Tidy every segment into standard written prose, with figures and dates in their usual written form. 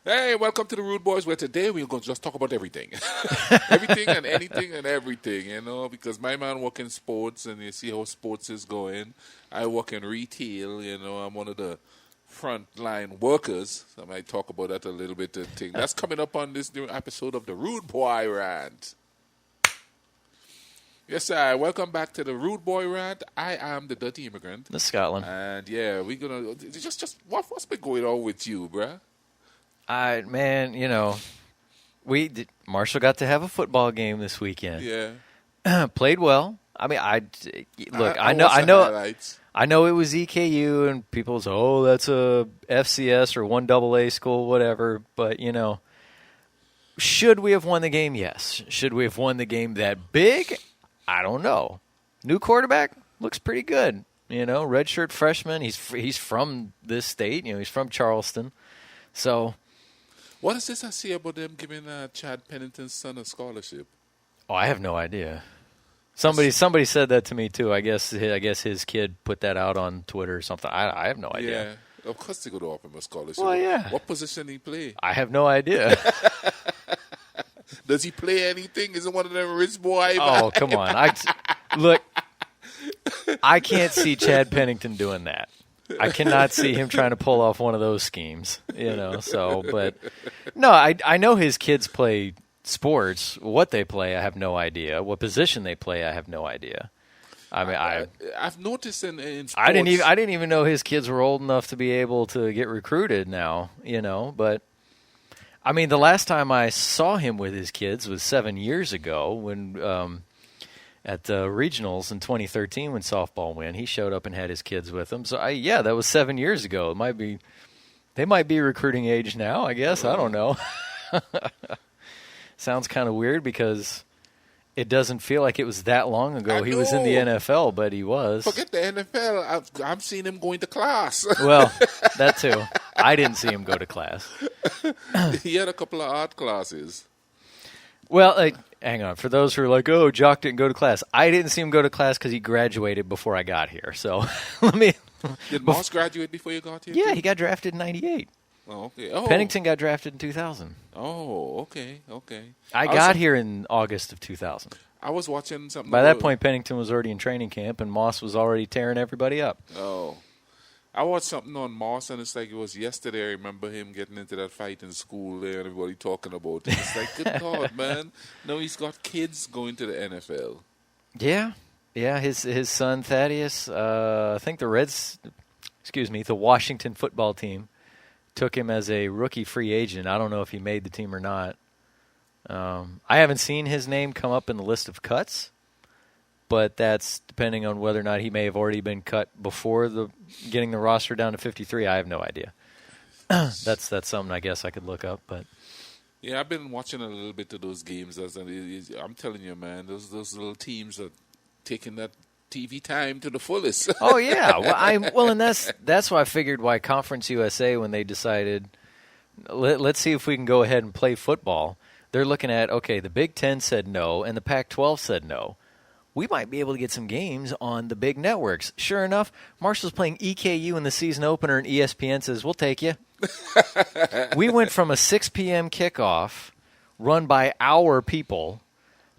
Hey, welcome to the Rude Boys, where today we're going to just talk about everything. Everything and anything and everything, because my man work in sports, and you see how sports is going. I work in retail, I'm one of the frontline workers. So I might talk about that a little bit. That's coming up on this new episode of the Rude Boy Rant. Yes, sir. Welcome back to the Rude Boy Rant. I am the Dirty Immigrant. The Scotland. And yeah, we're going to just what's been going on with you, bruh? Marshall got to have a football game this weekend. Yeah. Played well. I mean, I know it was EKU, and people say, "Oh, that's a FCS or 1AA school, whatever." But should we have won the game? Yes. Should we have won the game that big? I don't know. New quarterback looks pretty good. Redshirt freshman. He's from this state. He's from Charleston. So, what is this I see about them giving Chad Pennington's son a scholarship? Oh, I have no idea. Somebody said that to me too. I guess his kid put that out on Twitter or something. I have no idea. Yeah, of course they go to offer him a scholarship. Well, yeah. What position did he play? I have no idea. Does he play anything? Is it one of them rich boys? Oh, come on! I can't see Chad Pennington doing that. I cannot see him trying to pull off one of those schemes. But no, I know his kids play sports. What they play, I have no idea. What position they play, I have no idea. I mean, I've noticed in sports. I didn't even know his kids were old enough to be able to get recruited now. But I mean, the last time I saw him with his kids was 7 years ago when at the regionals in 2013 when softball went. He showed up and had his kids with him. So that was 7 years ago. They might be recruiting age now, I guess. I don't know. Sounds kind of weird because it doesn't feel like it was that long ago. He was in the NFL, but he was. Forget the NFL. I'm seeing him going to class. Well, that too. I didn't see him go to class. He had a couple of art classes. Well, hang on. For those who are like, "Oh, Jock didn't go to class," I didn't see him go to class because he graduated before I got here. So let me. Did Moss graduate before you got here? Yeah, too? he got drafted in '98. Oh, okay. Oh. Pennington got drafted in 2000. Oh, okay. I got here in August of 2000. I was watching something. By that point, Pennington was already in training camp, and Moss was already tearing everybody up. Oh. I watched something on Moss, and it's like it was yesterday. I remember him getting into that fight in school there, and everybody talking about it. It's like, good God, man. No, he's got kids going to the NFL. Yeah. His son Thaddeus. I think the Washington football team took him as a rookie free agent. I don't know if he made the team or not. I haven't seen his name come up in the list of cuts, but that's depending on whether or not he may have already been cut before getting the roster down to 53. I have no idea. That's something I guess I could look up. But yeah, I've been watching a little bit of those games. I'm telling you, man, those little teams are taking that TV time to the fullest. Oh yeah, and that's why I figured why Conference USA, when they decided let's see if we can go ahead and play football. They're looking at, okay, the Big Ten said no and the Pac-12 said no. We might be able to get some games on the big networks. Sure enough, Marshall's playing EKU in the season opener, and ESPN says, we'll take you. We went from a 6 p.m. kickoff run by our people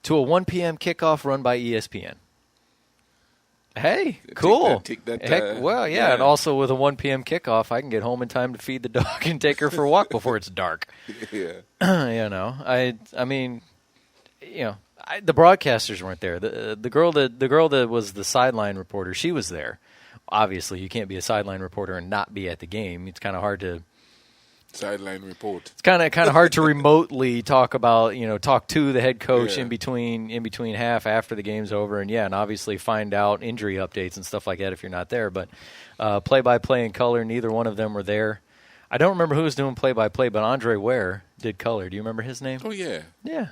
to a 1 p.m. kickoff run by ESPN. Hey, cool. Yeah. And also with a 1 p.m. kickoff, I can get home in time to feed the dog and take her for a walk before it's dark. Yeah. I mean, the broadcasters weren't there. The girl that was the sideline reporter, she was there. Obviously, you can't be a sideline reporter and not be at the game. It's kind of hard to sideline report. It's kind of hard to remotely talk to the head coach in between half after the game's over, and obviously find out injury updates and stuff like that if you're not there. But play-by-play and color, neither one of them were there. I don't remember who was doing play-by-play, but Andre Ware did color. Do you remember his name? Oh yeah. Yeah.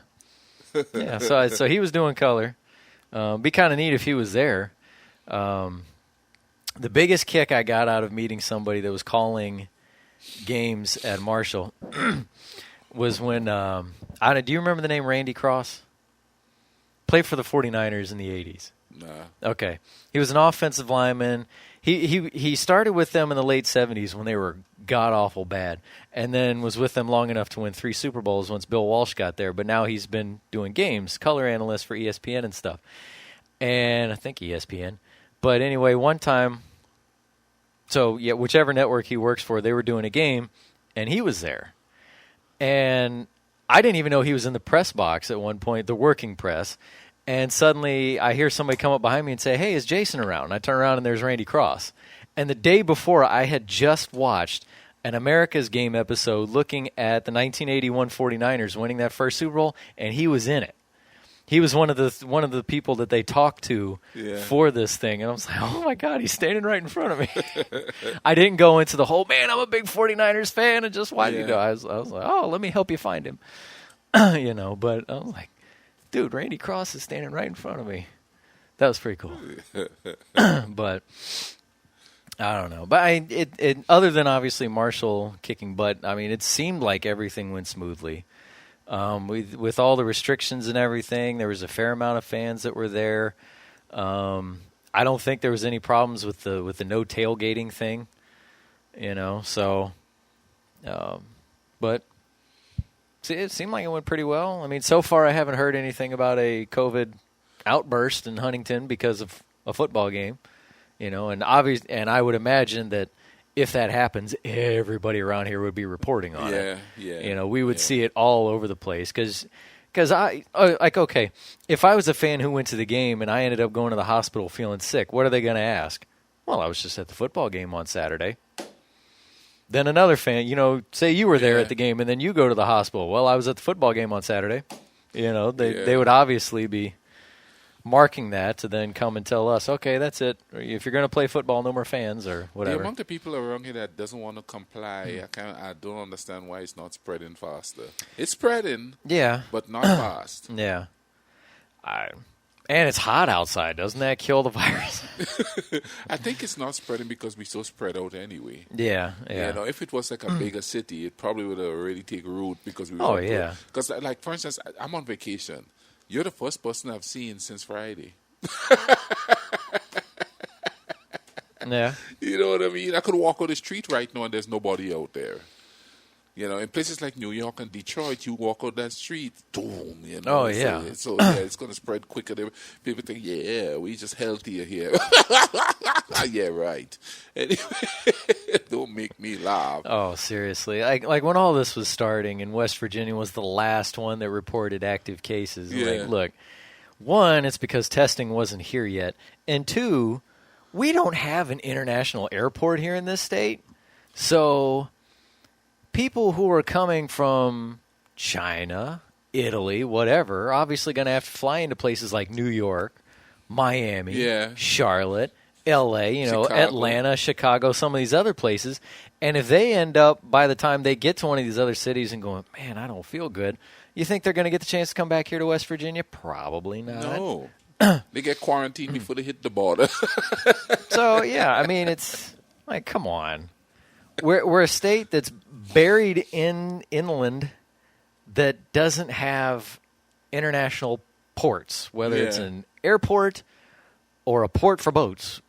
So he was doing color. Be kind of neat if he was there. The biggest kick I got out of meeting somebody that was calling games at Marshall was when do you remember the name Randy Cross? Played for the 49ers in the 80s. Nah. Okay. He was an offensive lineman. He started with them in the late 70s when they were god-awful bad, and then was with them long enough to win 3 Super Bowls once Bill Walsh got there. But now he's been doing games, color analyst for ESPN and stuff. And I think ESPN. But anyway, one time, so yeah, whichever network he works for, they were doing a game, and he was there. And I didn't even know he was in the press box at one point, the working press. And suddenly I hear somebody come up behind me and say, "Hey, is Jason around?" And I turn around and there's Randy Cross. And the day before, I had just watched an America's Game episode looking at the 1981 49ers winning that first Super Bowl, and he was in it. He was one of the people that they talked to for this thing. And I was like, oh, my God, he's standing right in front of me. I didn't go into the whole, man, I'm a big 49ers fan, and just why do you know? I was like, oh, let me help you find him. But I was like, dude, Randy Cross is standing right in front of me. That was pretty cool. But I don't know. But it other than obviously Marshall kicking butt, I mean, it seemed like everything went smoothly. With all the restrictions and everything, there was a fair amount of fans that were there. I don't think there was any problems with the no tailgating thing, So, but it seemed like it went pretty well. I mean, so far I haven't heard anything about a COVID outburst in Huntington because of a football game, and and I would imagine that if that happens, everybody around here would be reporting on it. Yeah. We would see it all over the place because okay, if I was a fan who went to the game and I ended up going to the hospital feeling sick, what are they going to ask? Well, I was just at the football game on Saturday. Then another fan, say you were there at the game and then you go to the hospital. Well, I was at the football game on Saturday. They would obviously be marking that to then come and tell us, okay, that's it. If you're going to play football, no more fans or whatever. The amount of people around here that doesn't want to comply, I don't understand why it's not spreading faster. It's spreading, but not fast. Yeah. And it's hot outside. Doesn't that kill the virus? I think it's not spreading because we're so spread out anyway. Yeah. If it was like a bigger city, it probably would have already taken root because we were. Oh, yeah. Because, like, for instance, I'm on vacation. You're the first person I've seen since Friday. Yeah. You know what I mean? I could walk on the street right now and there's nobody out there. In places like New York and Detroit, you walk on that street, boom, Oh, yeah. So it's going to spread quicker. People think, we just healthier here. Yeah, right. Anyway, don't make me laugh. Oh, seriously. Like when all this was starting and West Virginia was the last one that reported active cases. Yeah. Like, look, one, it's because testing wasn't here yet. And two, we don't have an international airport here in this state. So people who are coming from China, Italy, whatever, are obviously going to have to fly into places like New York, Miami, Charlotte, L.A., Chicago. Atlanta, Chicago, some of these other places. And if they end up, by the time they get to one of these other cities and going, man, I don't feel good, you think they're going to get the chance to come back here to West Virginia? Probably not. No. They get quarantined before they hit the border. So, I mean, it's like, come on. We're a state that's buried inland that doesn't have international ports, whether it's an airport or a port for boats.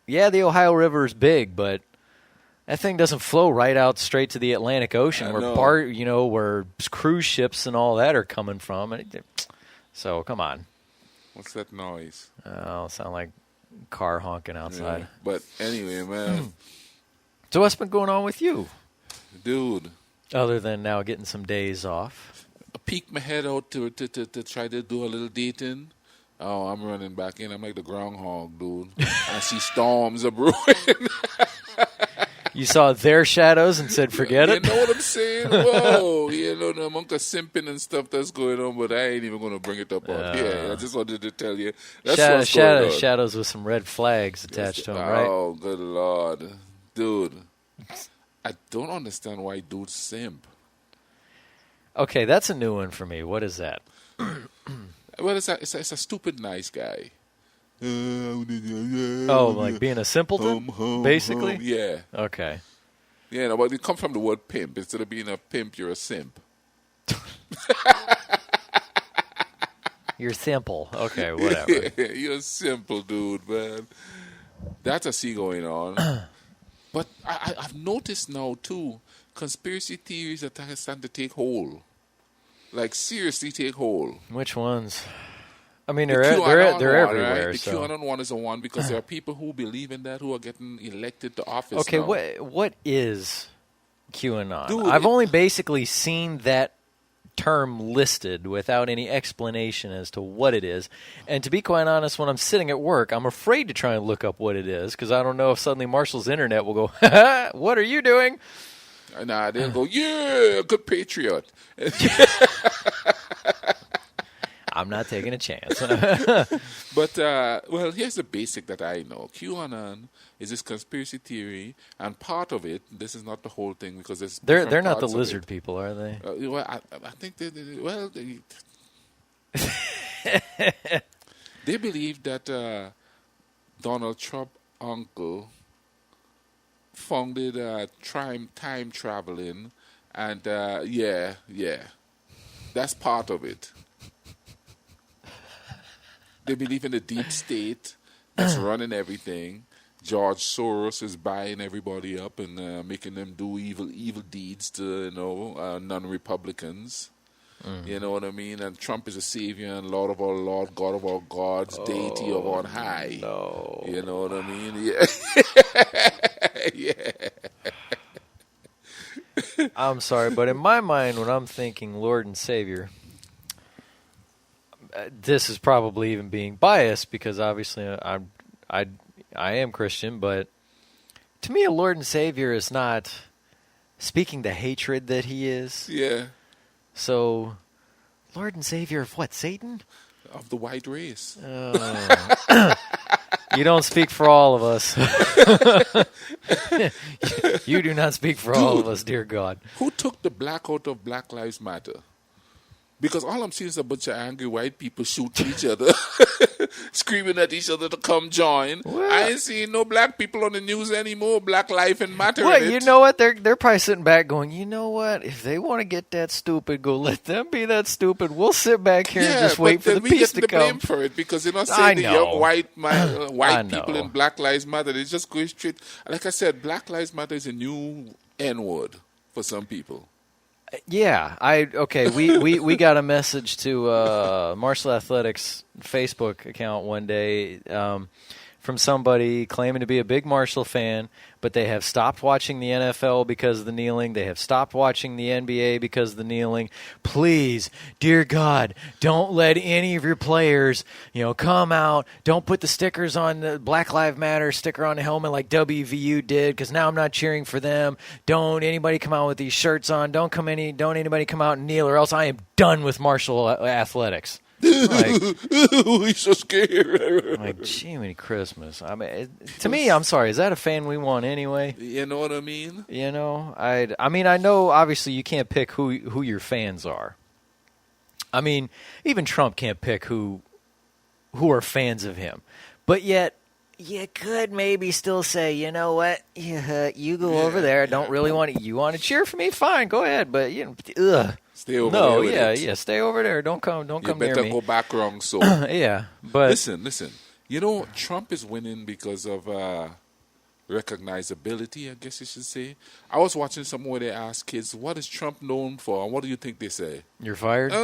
Yeah, the Ohio River is big, but that thing doesn't flow right out straight to the Atlantic Ocean where cruise ships and all that are coming from. So, come on. What's that noise? Oh, sound like a car honking outside. Yeah. But anyway, man. So what's been going on with you? Dude. Other than now getting some days off. I peeked my head out to try to do a little dating. Oh, I'm running back in. I'm like the groundhog, dude. I see storms are brewing. You saw their shadows and said, forget it? You know what I'm saying? Whoa. The amount of simping and stuff that's going on, but I ain't even going to bring it up on here. I just wanted to tell you. That's what's going on. Shadows with some red flags attached to them, right? Oh, good Lord. Dude, I don't understand why dudes simp. Okay, that's a new one for me. What is that? Well, it's a stupid nice guy. Oh, like being a simpleton, basically? Yeah. Okay. Yeah, but it comes from the word pimp. Instead of being a pimp, you're a simp. You're simple. Okay, whatever. You're simple, dude, man. That I see going on. But I've noticed now, too, conspiracy theories are starting to take hold. Like, seriously take hold. Which ones? I mean, The they're QAnon everywhere. Right? The So. QAnon one is the one because there are people who believe in that who are getting elected to office Okay, now. what is QAnon? Dude, I've only basically seen that term listed without any explanation as to what it is. And to be quite honest, when I'm sitting at work, I'm afraid to try and look up what it is because I don't know if suddenly Marshall's internet will go, what are you doing? Nah, they'll go, yeah, good patriot. I'm not taking a chance. But, well, here's the basic that I know. QAnon is this conspiracy theory, and part of it, this is not the whole thing because there's They're different not the parts of lizard it. people, are they? Well, I think they believe that Donald Trump uncle founded time traveling, and yeah, that's part of it. They believe in the deep state that's running everything. George Soros is buying everybody up and making them do evil deeds to non-Republicans. You know what I mean? And Trump is a savior and Lord of our Lord, God of our gods, deity of on high. No. You know what I mean? Yeah. Yeah. I'm sorry, but in my mind, when I'm thinking Lord and Savior, this is probably even being biased because obviously I am Christian, but to me, a Lord and Savior is not speaking the hatred that He is. Yeah. So, Lord and Savior of what? Satan? Of the white race. You don't speak for all of us. You do not speak for all of us, dear God. Who took the black out of Black Lives Matter? Because all I'm seeing is a bunch of angry white people shooting each other, screaming at each other to come join. What? I ain't seeing no black people on the news anymore. Black life and matter. What? In it. You know what? They're probably sitting back going, you know what? If they want to get that stupid, go let them be that stupid. We'll sit back here and just wait for the peace to we get the blame come. for it because they're not I saying the know. young white people know. in Black Lives Matter. They just go straight. Like I said, Black Lives Matter is a new N-word for some people. Yeah, we got a message to Marshall Athletics Facebook account one day from somebody claiming to be a big Marshall fan, but they have stopped watching the NFL because of the kneeling. They have stopped watching the NBA because of the kneeling. Please, dear God, don't let any of your players, come out. Don't put the stickers on the Black Lives Matter sticker on the helmet like WVU did, because now I'm not cheering for them. Don't anybody come out with these shirts on. Don't anybody come out and kneel, or else I am done with Marshall Athletics. He's so scared. Like, Jiminy Christmas. I mean, to me, I'm sorry. Is that a fan we want anyway? You know what I mean? I mean, I know obviously you can't pick who your fans are. I mean, even Trump can't pick who are fans of him. But yet, you could maybe still say, you know what? You go over there. Don't really want to. You want to cheer for me? Fine, go ahead. But Stay over there. With it. Stay over there. Don't come near me. You better go back wrong, so. Yeah, but listen. Trump is winning because of recognizability, I guess you should say. I was watching somewhere they asked kids, "What is Trump known for?" And what do you think they say? You're fired.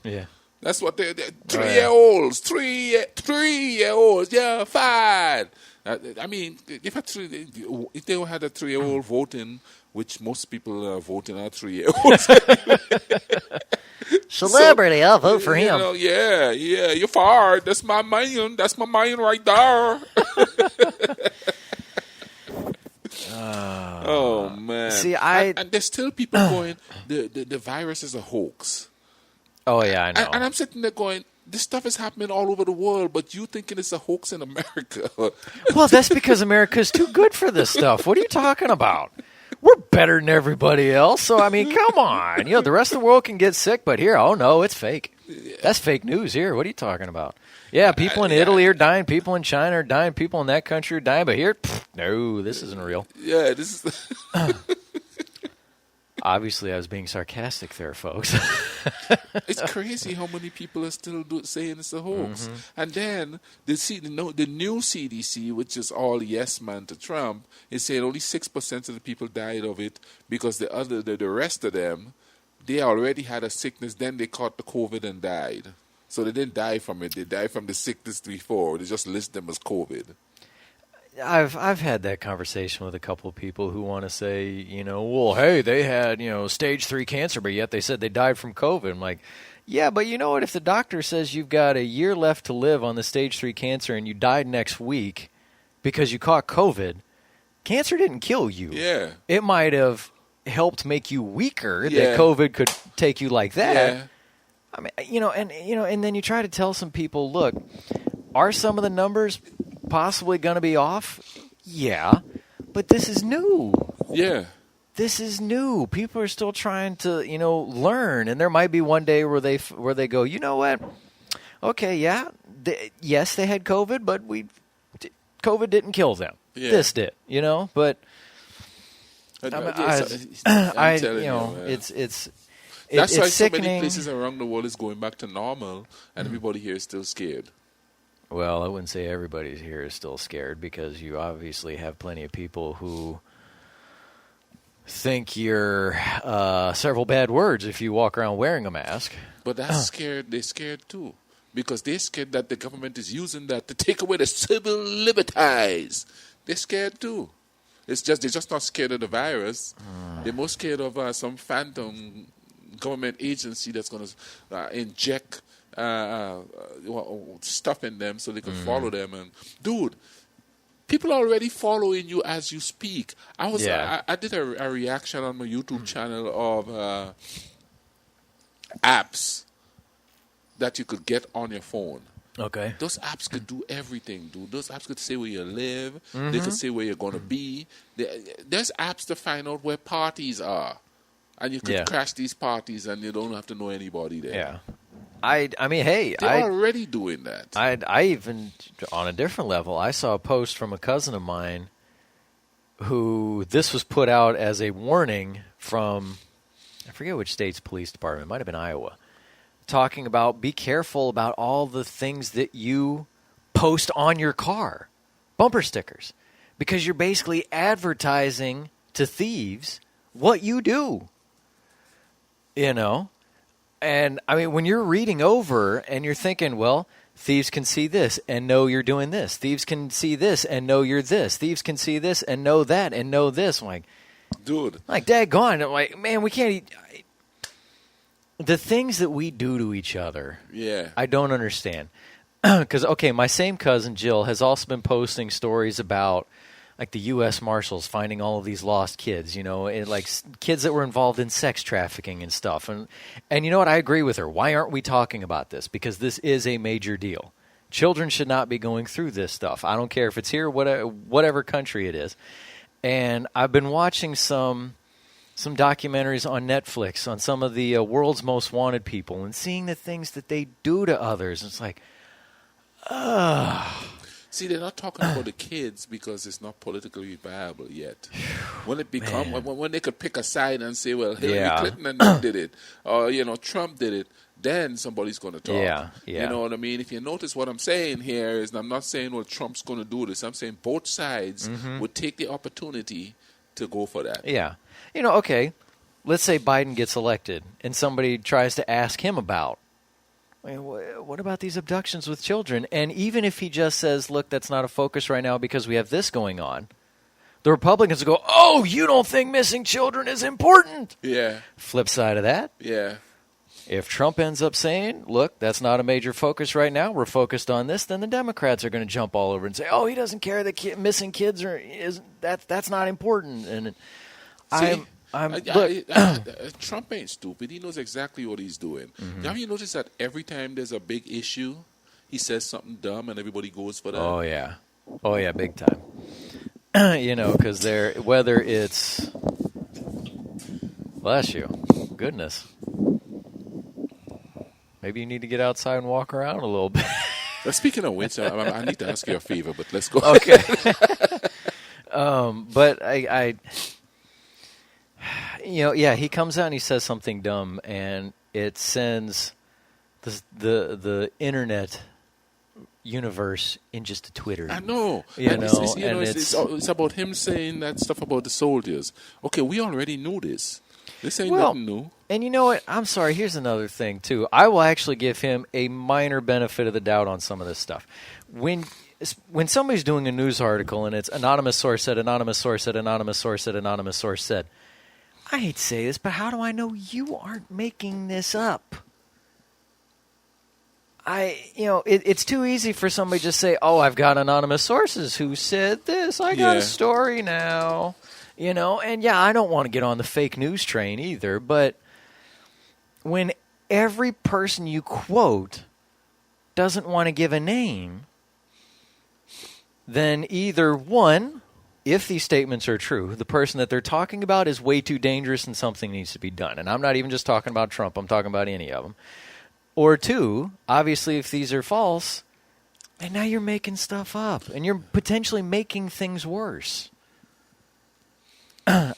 Yeah. That's what they're 3-year-olds. 3-year-olds. Yeah, fired. I mean, if they had a 3-year-old voting, which most people are voting are 3-year-olds. Celebrity, I'll vote for him. Yeah, you're fired. That's my man. That's my man right there. Oh man! See, and there's still people going. The virus is a hoax. Oh yeah, I know. And I'm sitting there going, this stuff is happening all over the world, but you thinking it's a hoax in America? Well, that's because America's too good for this stuff. What are you talking about? We're better than everybody else. So, I mean, come on. The rest of the world can get sick, but here, oh, no, it's fake. That's fake news here. What are you talking about? Yeah, people in Italy are dying. People in China are dying. People in that country are dying. But here, no, this isn't real. Yeah, this is... Obviously, I was being sarcastic there, folks. It's crazy how many people are still saying it's a hoax. And then the new CDC, which is all yes man to Trump, is saying only 6% of the people died of it because the rest of them, they already had a sickness, then they caught the COVID and died. So they didn't die from it. They died from the sickness before. They just list them as COVID. I've had that conversation with a couple of people who want to say, well, hey, they had, stage 3 cancer, but yet they said they died from COVID. I'm like, yeah, but you know what? If the doctor says you've got a year left to live on the stage 3 cancer and you died next week because you caught COVID, cancer didn't kill you. Yeah. It might have helped make you weaker that COVID could take you like that. Yeah. I mean, and then you try to tell some people, look, are some of the numbers possibly going to be off? Yeah, but this is new. Yeah. This is new. People are still trying to, learn, and there might be one day where they go, you know what? Okay, yeah, yes, they had COVID, but COVID didn't kill them. Yeah. This did, but I'm telling you, it's. That's why sickening. So many places around the world is going back to normal, and everybody here is still scared. Well, I wouldn't say everybody here is still scared because you obviously have plenty of people who think you're several bad words if you walk around wearing a mask. But that's scared. They're scared too because they're scared that the government is using that to take away the civil liberties. They're scared too. They're just not scared of the virus. They're more scared of some phantom government agency that's going to inject stuff in them so they can follow them. And dude, people are already following you as you speak. I did a reaction on my YouTube channel of apps that you could get on your phone. Okay. Those apps could do everything, dude. Those apps could say where you live. They could say where you're going to be. There's apps to find out where parties are. And you could crash these parties and you don't have to know anybody there. Yeah. I mean, hey. They're already doing that. I even, on a different level, I saw a post from a cousin of mine who this was put out as a warning from, I forget which state's police department, it might have been Iowa, talking about be careful about all the things that you post on your car, bumper stickers, because you're basically advertising to thieves what you do. And I mean, when you're reading over and you're thinking, well, thieves can see this and know you're doing this. Thieves can see this and know you're this. Thieves can see this and know that and know this. I'm like, dude, daggone. I'm like, man, we can't eat. The things that we do to each other, I don't understand. Because, okay, my same cousin, Jill, has also been posting stories about like the U.S. Marshals finding all of these lost kids, and like kids that were involved in sex trafficking and stuff. And you know what? I agree with her. Why aren't we talking about this? Because this is a major deal. Children should not be going through this stuff. I don't care if it's here, whatever country it is. And I've been watching some documentaries on Netflix on some of the world's most wanted people and seeing the things that they do to others. It's like, See, they're not talking about the kids because it's not politically viable yet. When it become when they could pick a side and say, well, Hillary Clinton did it, or Trump did it, then somebody's going to talk. Yeah. You know what I mean? If you notice what I'm saying here is, I'm not saying, well, Trump's going to do this. I'm saying both sides would take the opportunity to go for that. Yeah. Okay, let's say Biden gets elected and somebody tries to ask him about, what about these abductions with children? And even if he just says, look, that's not a focus right now because we have this going on, the Republicans will go, oh, you don't think missing children is important? Yeah. Flip side of that. Yeah. If Trump ends up saying, look, that's not a major focus right now, we're focused on this, then the Democrats are going to jump all over and say, oh, he doesn't care that missing kids that's not important. And Trump ain't stupid. He knows exactly what he's doing. Have you noticed that every time there's a big issue, he says something dumb and everybody goes for that? Oh, yeah, big time. Because whether it's, bless you, goodness. Maybe you need to get outside and walk around a little bit. Speaking of which, I need to ask you a favor, but let's go. Okay. But I he comes out and he says something dumb, and it sends the internet universe in just a Twitter. I know. It's about him saying that stuff about the soldiers. Okay, we already knew this. This ain't nothing new. And you know what? I'm sorry. Here's another thing, too. I will actually give him a minor benefit of the doubt on some of this stuff. When somebody's doing a news article and it's anonymous source said, anonymous source said, anonymous source said, anonymous source said, I hate to say this, but how do I know you aren't making this up? It's too easy for somebody to just say, oh, I've got anonymous sources who said this. I got a story now. And I don't want to get on the fake news train either, but when every person you quote doesn't want to give a name, then either one, if these statements are true, the person that they're talking about is way too dangerous and something needs to be done. And I'm not even just talking about Trump. I'm talking about any of them. Or two, obviously, if these are false, and now you're making stuff up, and you're potentially making things worse. I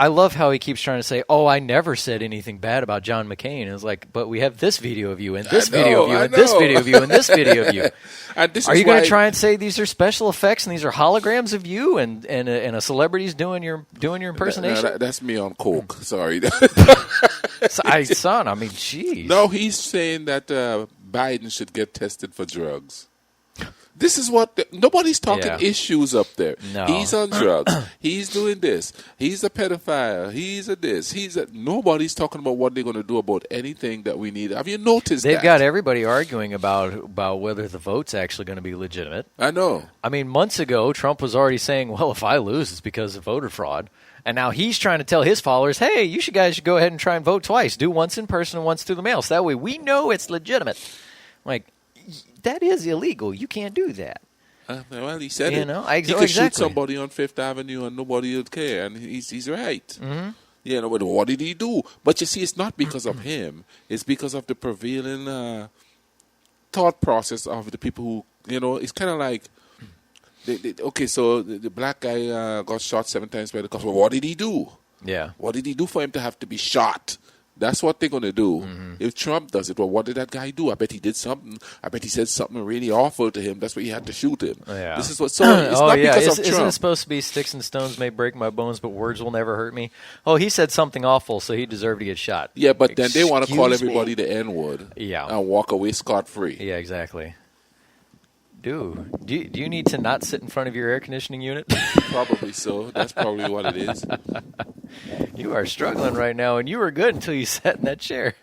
love how he keeps trying to say, "Oh, I never said anything bad about John McCain." And it's like, but we have this video of you, and this video of you, and this video of you, and this video of you. Are you going to try and say these are special effects and these are holograms of you, and a celebrity's doing your impersonation? That's me on coke. Sorry. Jeez. No, he's saying that Biden should get tested for drugs. This is what nobody's talking issues up there. No. He's on drugs. He's doing this. He's a pedophile. He's a this. Nobody's talking about what they're going to do about anything that we need. Have you noticed They've got everybody arguing about whether the vote's actually going to be legitimate. I know. I mean, months ago, Trump was already saying, well, if I lose, it's because of voter fraud. And now he's trying to tell his followers, hey, you guys should go ahead and try and vote twice. Do once in person and once through the mail. So that way we know it's legitimate. Like, that is illegal. You can't do that. Well, he said it. He could shoot somebody on Fifth Avenue and nobody would care. And he's right. Mm-hmm. But what did he do? But you see, it's not because of him. It's because of the prevailing thought process of the people who, it's kind of like, so the black guy got shot 7 times by the cops. Well, what did he do? Yeah. What did he do for him to have to be shot? That's what they're going to do. Mm-hmm. If Trump does it, well, what did that guy do? I bet he did something. I bet he said something really awful to him. That's why he had to shoot him. Yeah. This is what. So it's not because of Trump. Isn't it supposed to be sticks and stones may break my bones, but words will never hurt me? Oh, he said something awful, so he deserved to get shot. Yeah, but then they want to call everybody the N-word. Yeah. And walk away scot-free. Yeah, exactly. Do you need to not sit in front of your air conditioning unit? Probably so. That's probably what it is. You are struggling right now, and you were good until you sat in that chair.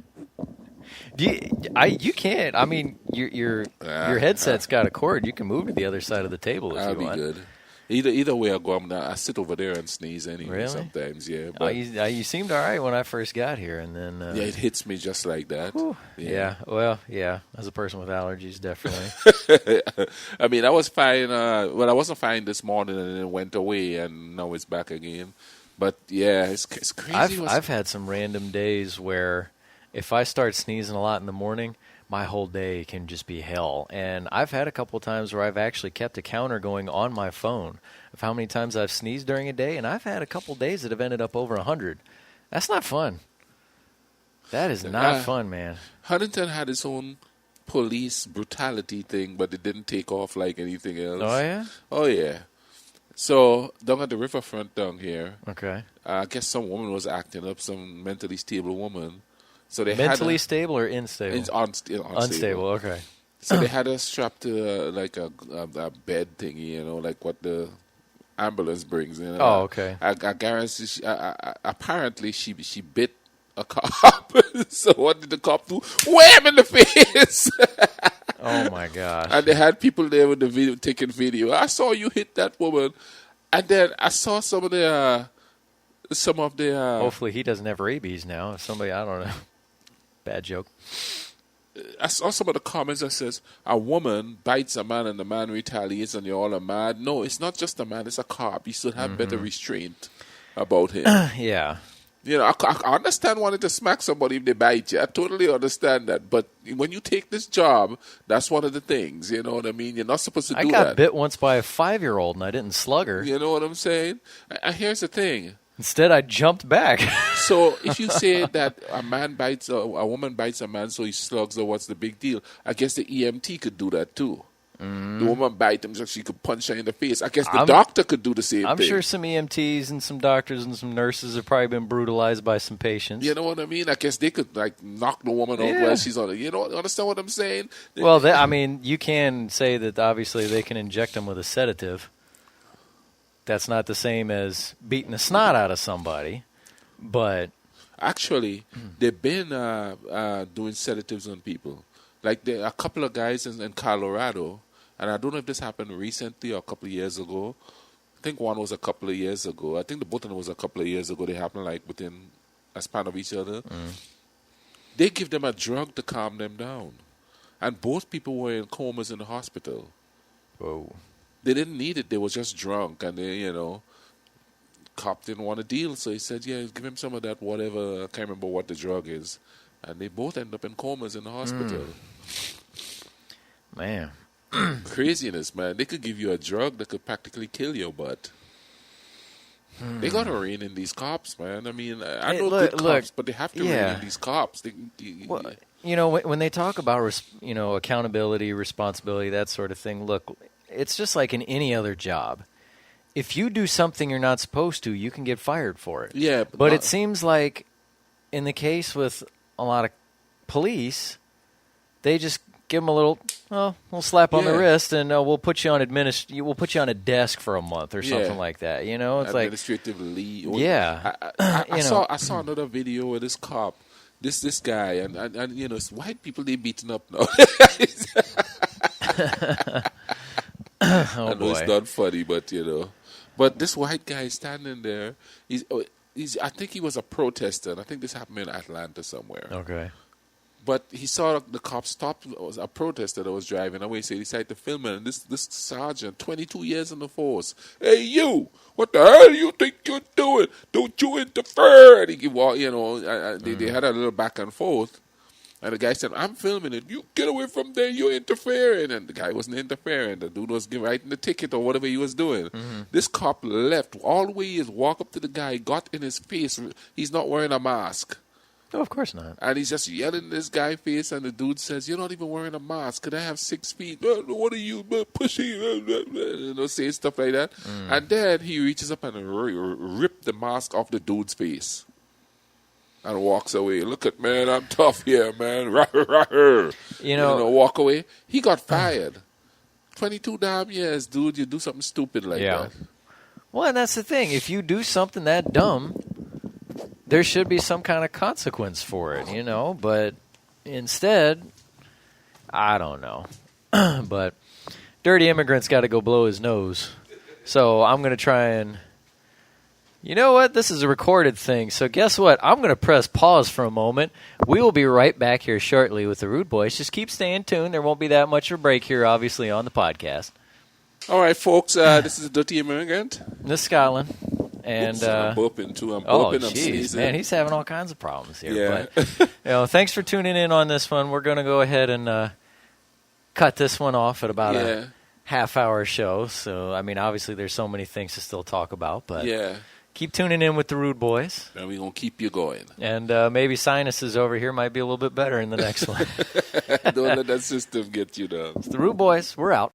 You can't. I mean, your headset's got a cord. You can move to the other side of the table if you want. That'd be good. Either way I go, I sit over there and sneeze anyway sometimes, yeah. But you seemed all right when I first got here, and then... it hits me just like that. Yeah, as a person with allergies, definitely. I mean, I was fine, I wasn't fine this morning, and then it went away, and now it's back again. But, yeah, it's crazy. I've had some random days where if I start sneezing a lot in the morning... my whole day can just be hell. And I've had a couple of times where I've actually kept a counter going on my phone of how many times I've sneezed during a day, and I've had a couple of days that have ended up over 100. That's not fun. That is not fun, man. Huntington had his own police brutality thing, but it didn't take off like anything else. Oh, yeah? Oh, yeah. So, down at the riverfront down here, okay. I guess some woman was acting up, some mentally stable woman. So they mentally stable or unstable? Unstable. Okay. So they had her strapped to like a bed thingy, like what the ambulance brings. Oh, okay. I guarantee. Apparently, she bit a cop. So what did the cop do? Wham in the face. Oh my gosh! And they had people there with the video taking video. I saw you hit that woman, and then I saw some of the. Hopefully, he doesn't have rabies now. If somebody, I don't know. Bad joke. I saw some of the comments that says a woman bites a man and the man retaliates and you're all mad. No, it's not just a man, it's a cop. You should have better restraint about him. Yeah. You know, I understand wanting to smack somebody if they bite you. I totally understand that. But when you take this job, that's one of the things. You know what I mean? You're not supposed to do that. I got bit once by a 5-year-old, and I didn't slug her. You know what I'm saying? Here's the thing. Instead, I jumped back. So if you say that a woman bites a man so he slugs her, what's the big deal? I guess the EMT could do that too. The woman bite him so she could punch her in the face. I guess the doctor could do the same thing. I'm sure some EMTs and some doctors and some nurses have probably been brutalized by some patients. You know what I mean? I guess they could knock the woman out while she's on it. You know, understand what I'm saying? Well, I mean, you can say that obviously they can inject them with a sedative. That's not the same as beating the snot out of somebody, but actually, they've been doing sedatives on people. Like there are a couple of guys in Colorado. And I don't know if this happened recently or a couple of years ago. I think one was a couple of years ago. I think the both of them was a couple of years ago. They happened within a span of each other. They give them a drug to calm them down. And both people were in comas in the hospital. Whoa. They didn't need it. They were just drunk. And they, cop didn't want to deal. So he said, yeah, give him some of that whatever. I can't remember what the drug is. And they both end up in comas in the hospital. Man. Craziness, man. They could give you a drug that could practically kill you, but they got to rein in these cops, man. I mean, I know good cops, but they have to rein in these cops. When they talk about, accountability, responsibility, that sort of thing, look, it's just like in any other job. If you do something you're not supposed to, you can get fired for it. Yeah. But it seems like in the case with a lot of police, they just give them a little, we'll slap on the wrist and we'll put you on we'll put you on a desk for a month or something like that. You know, it's administrative leave. Yeah. I saw another video with this cop, this guy, and it's white people they beating up now. I know it's not funny, but but this white guy standing there, I think he was a protester, and I think this happened in Atlanta somewhere. Okay. But he saw the cop stop a protester that was driving away, so he decided to film it. And this sergeant, 22 years in the force, hey, you, what the hell do you think you're doing? Don't you interfere? And they had a little back and forth. And the guy said, I'm filming it. You get away from there. You're interfering. And the guy wasn't interfering. The dude was writing the ticket or whatever he was doing. This cop left. All the way he is, walk up to the guy, got in his face. He's not wearing a mask. No, of course not. And he's just yelling in this guy's face, and the dude says, you're not even wearing a mask. Could I have 6 feet? What are you, pussy? Saying stuff like that. And then he reaches up and ripped the mask off the dude's face and walks away. Look at, man, I'm tough here, man. Walk away. He got fired. 22 damn years, dude. You do something stupid like that. Well, and that's the thing. If you do something that dumb, there should be some kind of consequence for it, but instead, I don't know. But Dirty Immigrant's got to go blow his nose. So I'm going to try and, you know what? This is a recorded thing. So guess what? I'm going to press pause for a moment. We will be right back here shortly with the Rude Boys. Just keep staying tuned. There won't be that much of a break here, obviously, on the podcast. All right, folks. This is Dirty Immigrant. This is Scotland. And oops, I'm burping too. I'm sneezing. Man, he's having all kinds of problems here. Yeah. But thanks for tuning in on this one. We're going to go ahead and cut this one off at about a half-hour show. So, I mean, obviously there's so many things to still talk about. But keep tuning in with the Rude Boys. And we're going to keep you going. And maybe sinuses over here might be a little bit better in the next one. Don't let that system get you down. It's the Rude Boys. We're out.